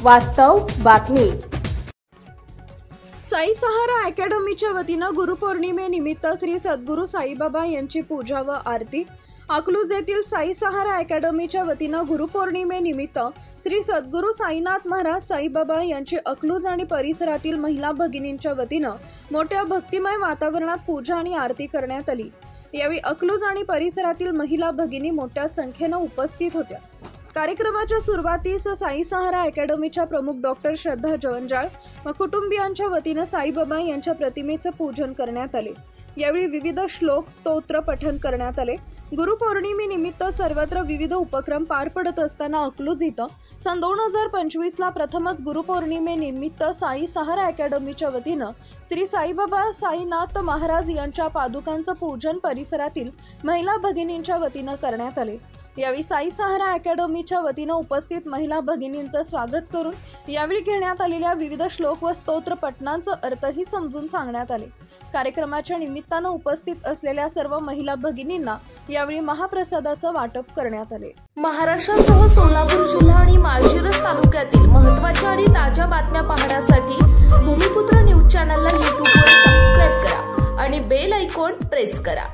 वास्तव बातमी। साई सहारा अकॅडमीच्या वतीनं गुरुपौर्णिमेनिमित्त श्री सद्गुरू साईबाबा यांची पूजा व आरती। अकलूज येथील साई सहारा अकॅडमीच्या वतीनं गुरुपौर्णिमेनिमित्त श्री सद्गुरू साईनाथ महाराज साईबाबा यांची अकलूज आणि परिसरातील महिला भगिनींच्या वतीनं मोठ्या भक्तिमय वातावरणात पूजा आणि आरती करण्यात आली। यावेळी अकलूज आणि परिसरातील महिला भगिनी मोठ्या संख्येनं उपस्थित होत्या। कार्यक्रमाच्या सुरुवातीस साई सहारा अकॅडमीच्या प्रमुख डॉक्टर श्रद्धा जवंजाळ व कुटुंबियांच्या वतीनं साईबाबा यांच्या प्रतिमेचं पूजन करण्यात आले। यावेळी विविध श्लोक स्तोत्र पठण करण्यात आले। गुरुपौर्णिमेनिमित्त सर्वत्र विविध उपक्रम पार पडत असताना अकलूज इथं सन 2025 ला प्रथमच गुरुपौर्णिमेनिमित्त साई सहारा अकॅडमीच्या वतीनं श्री साईबाबा साईनाथ महाराज यांच्या पादुकांचं पूजन परिसरातील महिला भगिनींच्या वतीनं करण्यात आले। यावेळी साई सहारा अकॅडमीच्या वतीनं उपस्थित महिला भगिनींचं स्वागत करून यावेळी घेण्यात आलेल्या विविध श्लोक व स्तोत्र पठणांचा अर्थही समजून सांगण्यात आले। कार्यक्रमाच्या निमित्तानं उपस्थित असलेल्या सर्व महिला भगिनींना यावेळी महाप्रसादाचं वाटप करण्यात आले। महाराष्ट्रासह सोलापूर जिल्हा आणि माळशिरस तालुक्यातील महत्त्वाच्या आणि ताज्या बातम्या पाहण्यासाठी भूमिपुत्र न्यूज चॅनलला YouTube वर सबस्क्राइब करा आणि बेल आयकॉन प्रेस करा।